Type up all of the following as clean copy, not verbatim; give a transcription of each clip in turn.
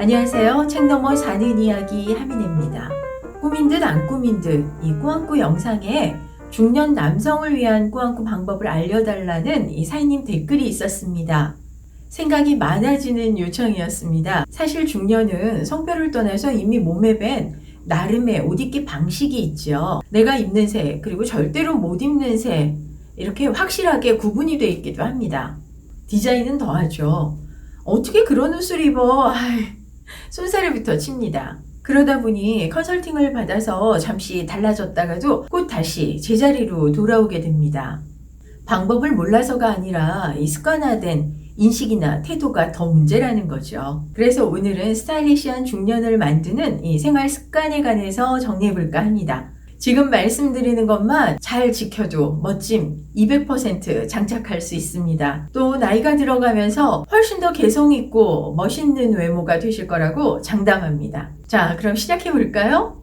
안녕하세요. 책 넘어 사는 이야기 하민입니다. 꾸민 듯 안 꾸민 듯 이 꾸안꾸 영상에 중년 남성을 위한 꾸안꾸 방법을 알려달라는 이 사인님 댓글이 있었습니다. 생각이 많아지는 요청이었습니다. 사실 중년은 성별을 떠나서 이미 몸에 밴 나름의 옷 입기 방식이 있죠. 내가 입는 새 그리고 절대로 못 입는 새 이렇게 확실하게 구분이 되어 있기도 합니다. 디자인은 더하죠. 어떻게 그런 옷을 입어? 손사래부터 칩니다. 그러다 보니 컨설팅을 받아서 잠시 달라졌다가도 곧 다시 제자리로 돌아오게 됩니다. 방법을 몰라서가 아니라 이 습관화된 인식이나 태도가 더 문제라는 거죠. 그래서 오늘은 스타일리시한 중년을 만드는 이 생활 습관에 관해서 정리해볼까 합니다. 지금 말씀드리는 것만 잘 지켜도 멋짐 200% 장착할 수 있습니다. 또 나이가 들어가면서 훨씬 더 개성있고 멋있는 외모가 되실 거라고 장담합니다. 자, 그럼 시작해볼까요?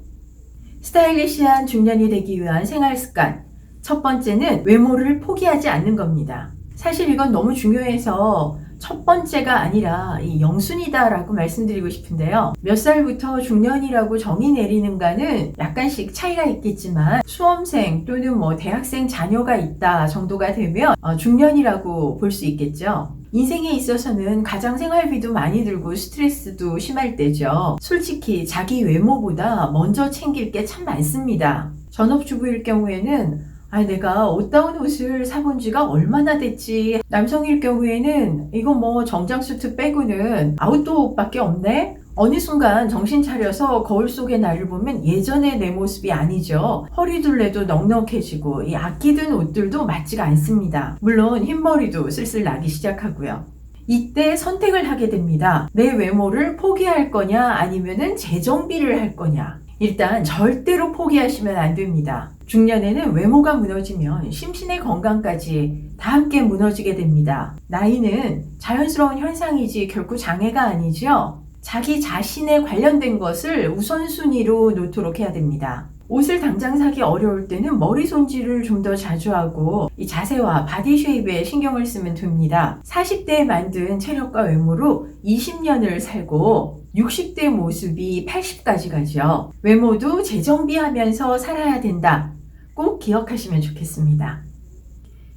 스타일리시한 중년이 되기 위한 생활 습관. 첫 번째는 외모를 포기하지 않는 겁니다. 사실 이건 너무 중요해서 첫 번째가 아니라 이 영순이다라고 말씀드리고 싶은데요. 몇 살부터 중년이라고 정의 내리는가는 약간씩 차이가 있겠지만 수험생 또는 대학생 자녀가 있다 정도가 되면 중년이라고 볼 수 있겠죠. 인생에 있어서는 가장 생활비도 많이 들고 스트레스도 심할 때죠. 솔직히 자기 외모보다 먼저 챙길 게 참 많습니다. 전업주부일 경우에는 내가 옷다운 옷을 사본 지가 얼마나 됐지. 남성일 경우에는 이거 정장 수트 빼고는 아웃도어 옷밖에 없네. 어느 순간 정신 차려서 거울 속의 나를 보면 예전의 내 모습이 아니죠. 허리둘레도 넉넉해지고 이 아끼던 옷들도 맞지가 않습니다. 물론 흰머리도 슬슬 나기 시작하고요. 이때 선택을 하게 됩니다. 내 외모를 포기할 거냐 아니면은 재정비를 할 거냐. 일단 절대로 포기하시면 안 됩니다. 중년에는 외모가 무너지면 심신의 건강까지 다 함께 무너지게 됩니다. 나이는 자연스러운 현상이지 결코 장애가 아니죠. 자기 자신에 관련된 것을 우선순위로 놓도록 해야 됩니다. 옷을 당장 사기 어려울 때는 머리 손질을 좀 더 자주 하고 이 자세와 바디 쉐입에 신경을 쓰면 됩니다. 40대에 만든 체력과 외모로 20년을 살고 60대 모습이 80까지 가죠. 외모도 재정비하면서 살아야 된다. 꼭 기억하시면 좋겠습니다.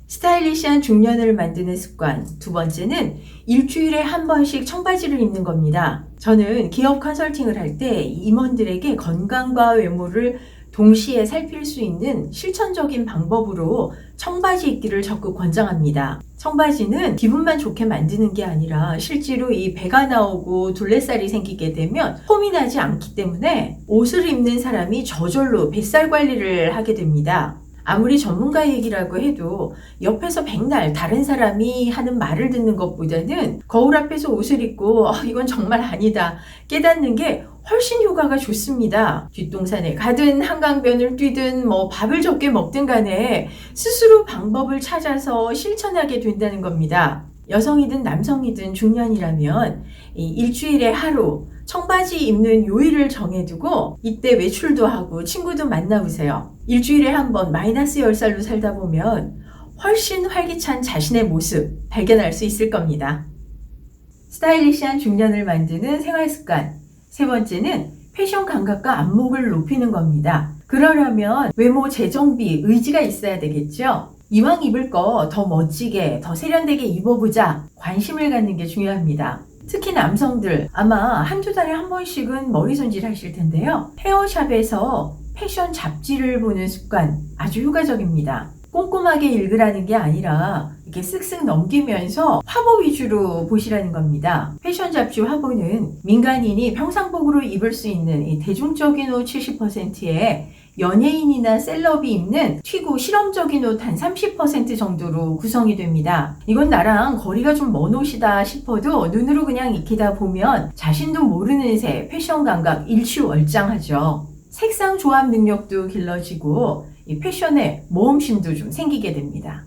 스타일리시한 중년을 만드는 습관. 두 번째는 일주일에 한 번씩 청바지를 입는 겁니다. 저는 기업 컨설팅을 할 때 임원들에게 건강과 외모를 동시에 살필 수 있는 실천적인 방법으로 청바지 입기를 적극 권장합니다. 청바지는 기분만 좋게 만드는 게 아니라 실제로 이 배가 나오고 둘레살이 생기게 되면 폼이 나지 않기 때문에 옷을 입는 사람이 저절로 뱃살 관리를 하게 됩니다. 아무리 전문가 얘기라고 해도 옆에서 백날 다른 사람이 하는 말을 듣는 것보다는 거울 앞에서 옷을 입고 이건 정말 아니다 깨닫는 게 훨씬 효과가 좋습니다. 뒷동산에 가든 한강변을 뛰든 밥을 적게 먹든 간에 스스로 방법을 찾아서 실천하게 된다는 겁니다. 여성이든 남성이든 중년이라면 일주일에 하루 청바지 입는 요일을 정해두고 이때 외출도 하고 친구도 만나보세요. 일주일에 한 번 마이너스 10살로 살다 보면 훨씬 활기찬 자신의 모습 발견할 수 있을 겁니다. 스타일리시한 중년을 만드는 생활습관. 세 번째는 패션 감각과 안목을 높이는 겁니다. 그러려면 외모 재정비 의지가 있어야 되겠죠. 이왕 입을 거 더 멋지게 더 세련되게 입어보자 관심을 갖는 게 중요합니다. 특히 남성들 아마 한두 달에 한 번씩은 머리 손질 하실 텐데요. 헤어샵에서 패션 잡지를 보는 습관 아주 효과적입니다. 꼼꼼하게 읽으라는 게 아니라 이렇게 쓱쓱 넘기면서 화보 위주로 보시라는 겁니다. 패션 잡지 화보는 민간인이 평상복으로 입을 수 있는 이 대중적인 옷 70%에 연예인이나 셀럽이 입는 튀고 실험적인 옷 한 30% 정도로 구성이 됩니다. 이건 나랑 거리가 좀 먼 옷이다 싶어도 눈으로 그냥 익히다 보면 자신도 모르는 새 패션 감각 일취월장하죠. 색상 조합 능력도 길러지고 이 패션에 모험심도 좀 생기게 됩니다.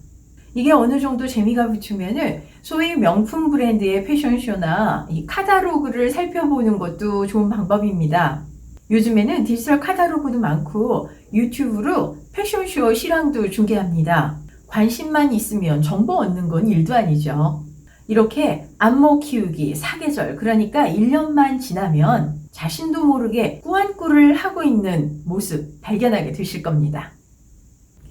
이게 어느 정도 재미가 붙으면은 소위 명품 브랜드의 패션쇼나 이 카탈로그를 살펴보는 것도 좋은 방법입니다. 요즘에는 디지털 카탈로그도 많고 유튜브로 패션쇼 실황도 중계합니다. 관심만 있으면 정보 얻는 건 일도 아니죠. 이렇게 안모 키우기, 사계절, 그러니까 1년만 지나면 자신도 모르게 꾸안꾸를 하고 있는 모습 발견하게 되실 겁니다.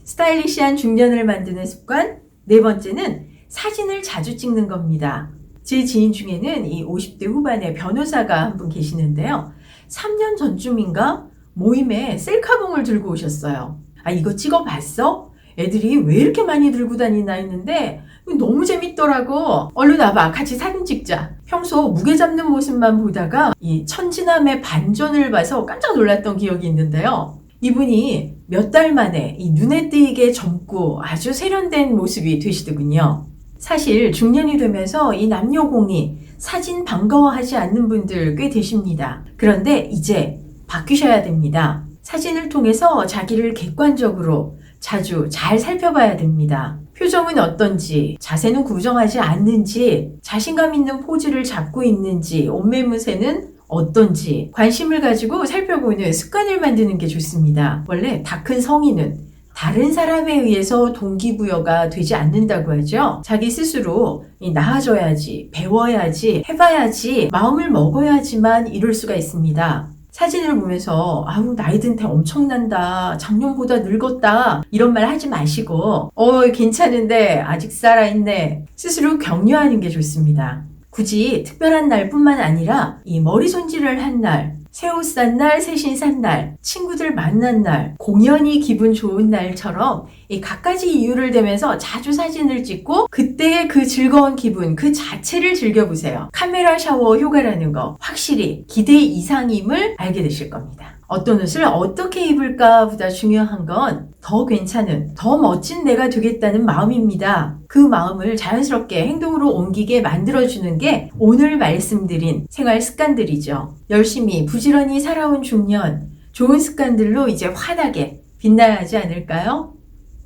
스타일리시한 중년을 만드는 습관, 네 번째는 사진을 자주 찍는 겁니다. 제 지인 중에는 이 50대 후반의 변호사가 한 분 계시는데요. 3년 전쯤인가 모임에 셀카봉을 들고 오셨어요. 아, 이거 찍어봤어? 애들이 왜 이렇게 많이 들고 다니나 했는데 너무 재밌더라고. 얼른 와봐, 같이 사진 찍자. 평소 무게 잡는 모습만 보다가 이 천지남의 반전을 봐서 깜짝 놀랐던 기억이 있는데요. 이분이 몇 달 만에 이 눈에 띄게 젊고 아주 세련된 모습이 되시더군요. 사실 중년이 되면서 이 남녀공이 사진 반가워하지 않는 분들 꽤 되십니다. 그런데 이제 바뀌셔야 됩니다. 사진을 통해서 자기를 객관적으로 자주 잘 살펴봐야 됩니다. 표정은 어떤지, 자세는 구정하지 않는지, 자신감 있는 포즈를 잡고 있는지, 옷매무새는 어떤지 관심을 가지고 살펴보는 습관을 만드는 게 좋습니다. 원래 다 큰 성인은 다른 사람에 의해서 동기부여가 되지 않는다고 하죠. 자기 스스로 나아져야지, 배워야지, 해봐야지, 마음을 먹어야지만 이룰 수가 있습니다. 사진을 보면서 아우 나이 든 데 엄청난다, 작년보다 늙었다 이런 말 하지 마시고 괜찮은데 아직 살아있네 스스로 격려하는 게 좋습니다. 굳이 특별한 날뿐만 아니라 이 머리 손질을 한 날, 새 옷 산 날, 새신 산 날, 친구들 만난 날, 공연이 기분 좋은 날처럼 이 갖가지 이유를 대면서 자주 사진을 찍고 그때의 그 즐거운 기분 그 자체를 즐겨보세요. 카메라 샤워 효과라는 거 확실히 기대 이상임을 알게 되실 겁니다. 어떤 옷을 어떻게 입을까 보다 중요한 건 더 괜찮은, 더 멋진 내가 되겠다는 마음입니다. 그 마음을 자연스럽게 행동으로 옮기게 만들어주는 게 오늘 말씀드린 생활 습관들이죠. 열심히 부지런히 살아온 중년, 좋은 습관들로 이제 환하게 빛나야 하지 않을까요?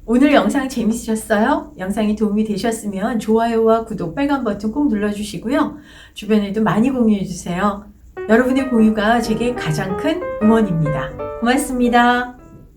오늘 영상 재밌으셨어요? 영상이 도움이 되셨으면 좋아요와 구독 빨간 버튼 꼭 눌러주시고요. 주변에도 많이 공유해주세요. 여러분의 공유가 제게 가장 큰 응원입니다. 고맙습니다.